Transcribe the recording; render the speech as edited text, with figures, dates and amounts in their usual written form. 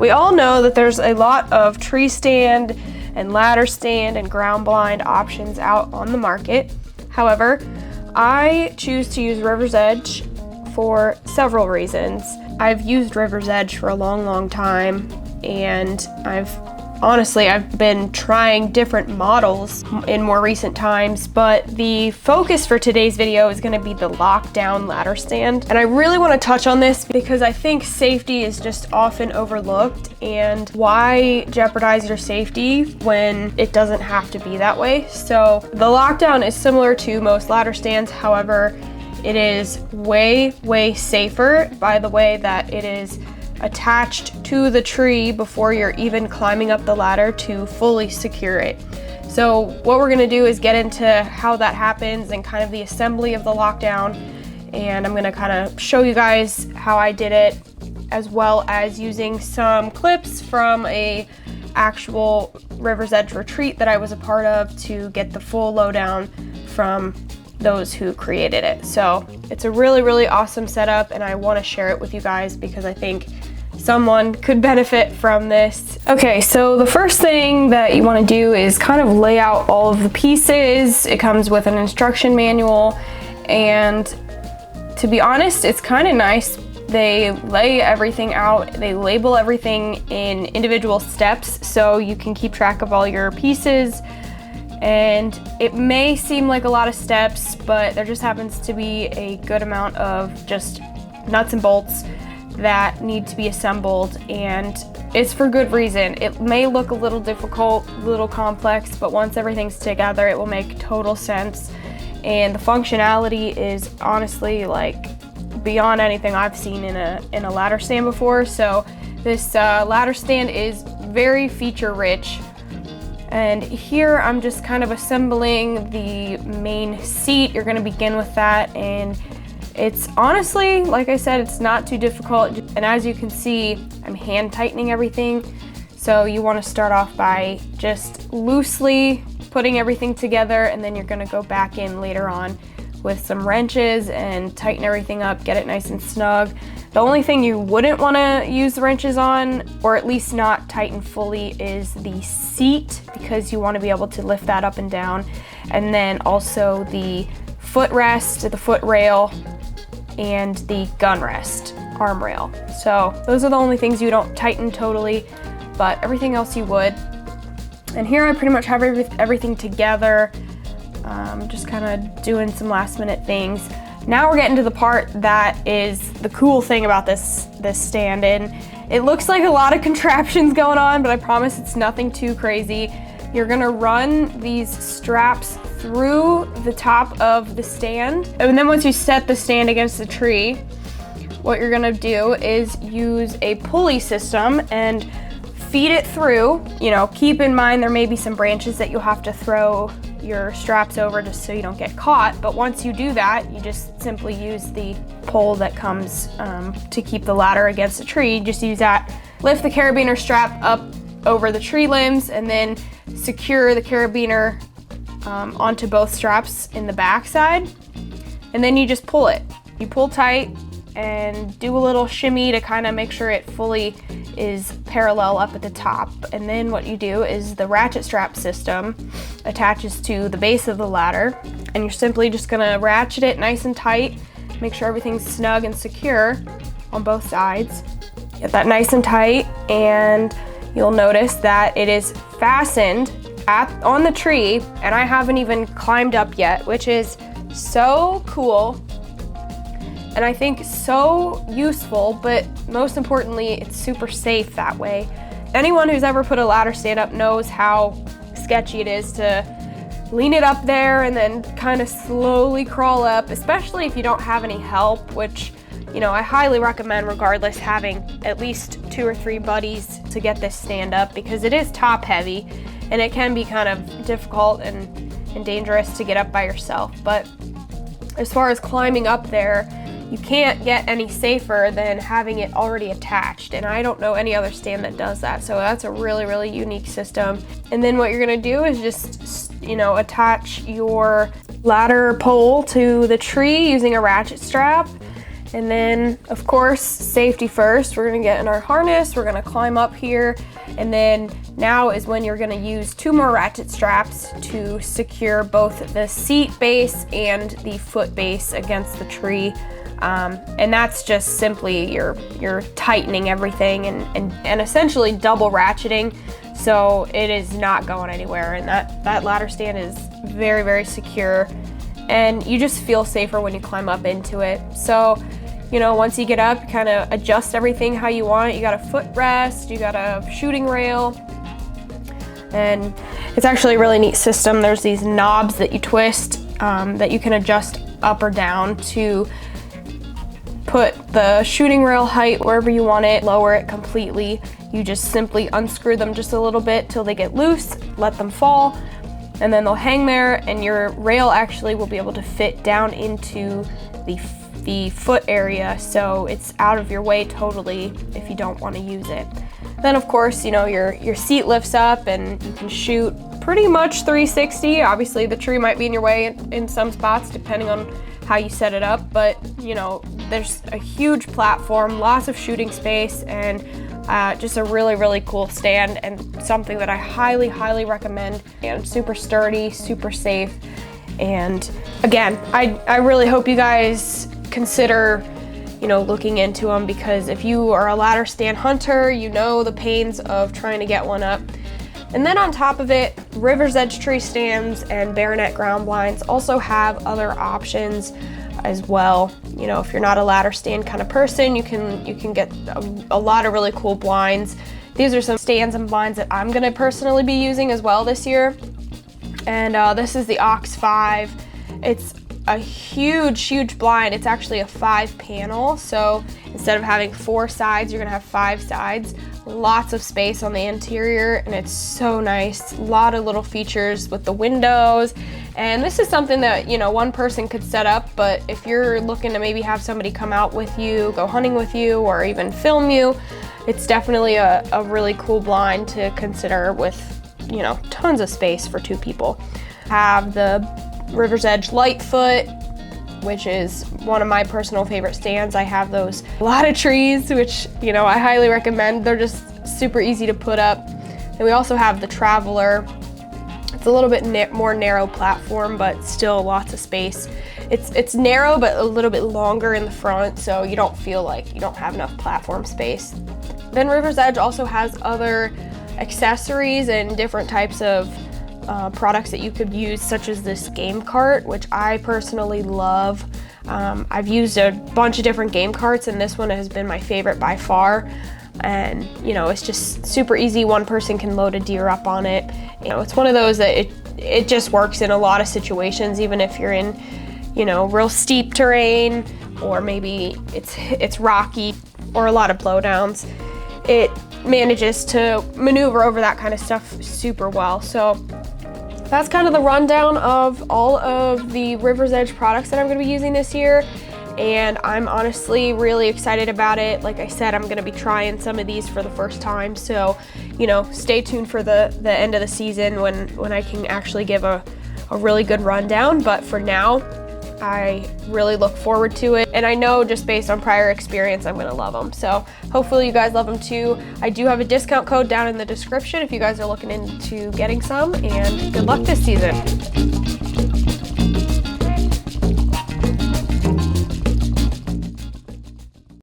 We all know that there's a lot of tree stand and ladder stand and ground blind options out on the market. However, I choose to use River's Edge for several reasons. I've used River's Edge for a long time, and I've been trying different models in more recent times, but the focus for today's video is going to be the lockdown ladder stand. And I really want to touch on this because I think safety is just often overlooked, and why jeopardize your safety when it doesn't have to be that way. So the lockdown is similar to most ladder stands. However, it is way safer by the way that it is attached to the tree before you're even climbing up the ladder to fully secure it. So what we're gonna do is get into how that happens and kind of the assembly of the lockdown, and I'm gonna kind of show you guys how I did it, as well as using some clips from a actual River's Edge retreat that I was a part of to get the full lowdown from those who created it. So it's a really awesome setup, and I want to share it with you guys because I think someone could benefit from this. Okay, so the first thing that you want to do is kind of lay out all of the pieces. It comes with an instruction manual, and to be honest, it's kind of nice. They lay everything out, they label everything in individual steps so you can keep track of all your pieces. And it may seem like a lot of steps, but there just happens to be a good amount of just nuts and bolts that need to be assembled, and it's for good reason. It may look a little difficult, a little complex, but once everything's together, it will make total sense. And the functionality is honestly like beyond anything I've seen in a ladder stand before. So this ladder stand is very feature rich. And here I'm just kind of assembling the main seat. You're gonna begin with that, and it's honestly, like I said, it's not too difficult. And as you can see, I'm hand tightening everything. So you want to start off by just loosely putting everything together, and then you're going to go back in later on with some wrenches and tighten everything up, get it nice and snug. The only thing you wouldn't want to use the wrenches on, or at least not tighten fully, is the seat, because you want to be able to lift that up and down. And then also the footrest, the foot rail, and the gun rest, arm rail. So those are the only things you don't tighten totally, but everything else you would. And here I pretty much have everything together, just kind of doing some last minute things. Now we're getting to the part that is the cool thing about this stand, and it looks like a lot of contraptions going on, but I promise it's nothing too crazy. You're gonna run these straps through the top of the stand, and then once you set the stand against the tree, what you're gonna do is use a pulley system and feed it through. You know, keep in mind there may be some branches that you'll have to throw your straps over just so you don't get caught, but once you do that, you just simply use the pole that comes to keep the ladder against the tree. Just use that, lift the carabiner strap up over the tree limbs, and then secure the carabiner onto both straps in the back side, and then you just pull it. You pull tight and do a little shimmy to kind of make sure it fully is parallel up at the top. And then what you do is the ratchet strap system attaches to the base of the ladder, and you're simply just gonna ratchet it nice and tight, make sure everything's snug and secure on both sides. Get that nice and tight, and you'll notice that it is fastened on the tree, and I haven't even climbed up yet, which is so cool. And I think so useful, but most importantly, it's super safe that way. Anyone who's ever put a ladder stand up knows how sketchy it is to lean it up there and then kind of slowly crawl up, especially if you don't have any help, which, you know, I highly recommend regardless having at least 2 or 3 buddies to get this stand up, because it is top heavy and it can be kind of difficult and dangerous to get up by yourself. But as far as climbing up there, you can't get any safer than having it already attached, and I don't know any other stand that does that, so that's a really unique system. And then what you're gonna do is just, you know, attach your ladder pole to the tree using a ratchet strap, And then, of course, safety first. We're gonna get in our harness, we're gonna climb up here, and then now is when you're gonna use 2 more ratchet straps to secure both the seat base and the foot base against the tree. And that's just simply you're tightening everything and essentially double ratcheting, so it is not going anywhere. And that ladder stand is very, very secure, and you just feel safer when you climb up into it. So, you know, once you get up, you kind of adjust everything how you want it. You got a footrest, you got a shooting rail, and it's actually a really neat system. There's these knobs that you twist that you can adjust up or down to put the shooting rail height wherever you want it, lower it completely. You just simply unscrew them just a little bit till they get loose, let them fall, and then they'll hang there, and your rail actually will be able to fit down into the foot area, so it's out of your way totally if you don't want to use it. Then of course, you know, your seat lifts up and you can shoot pretty much 360. Obviously the tree might be in your way in some spots depending on how you set it up, but you know, there's a huge platform, lots of shooting space, and just a really, really cool stand, and something that I highly, highly recommend. And super sturdy, super safe. And again, I really hope you guys consider, you know, looking into them, because if you are a ladder stand hunter, you know the pains of trying to get one up. And then on top of it, River's Edge tree stands and Baronet ground blinds also have other options as well. You know, if you're not a ladder stand kind of person, you can get a lot of really cool blinds. These are some stands and blinds that I'm gonna personally be using as well this year. And this is the Ox 5. It's a huge, huge blind. It's actually a 5 panel, so instead of having 4 sides, you're gonna have 5 sides. Lots of space on the interior, and it's so nice. A lot of little features with the windows, and this is something that, you know, one person could set up, but if you're looking to maybe have somebody come out with you, go hunting with you, or even film you, it's definitely a really cool blind to consider with, you know, tons of space for 2 people. Have the River's Edge Lightfoot, which is one of my personal favorite stands. I have those. A lot of trees, which, you know, I highly recommend. They're just super easy to put up. And we also have the Traveler. It's a little bit more narrow platform, but still lots of space. It's narrow, but a little bit longer in the front, so you don't feel like you don't have enough platform space. Then River's Edge also has other accessories and different types of products that you could use, such as this game cart, which I personally love. I've used a bunch of different game carts, and this one has been my favorite by far. And you know, it's just super easy. One person can load a deer up on it. You know, it's one of those that it just works in a lot of situations, even if you're in, you know, real steep terrain, or maybe it's rocky, or a lot of blowdowns. It manages to maneuver over that kind of stuff super well. So that's kind of the rundown of all of the River's Edge products that I'm going to be using this year, and I'm honestly really excited about it. Like I said, I'm going to be trying some of these for the first time, so, you know, stay tuned for the end of the season when I can actually give a really good rundown. But for now, I really look forward to it, and I know just based on prior experience, I'm gonna love them. So hopefully you guys love them too. I do have a discount code down in the description if you guys are looking into getting some, and good luck this season.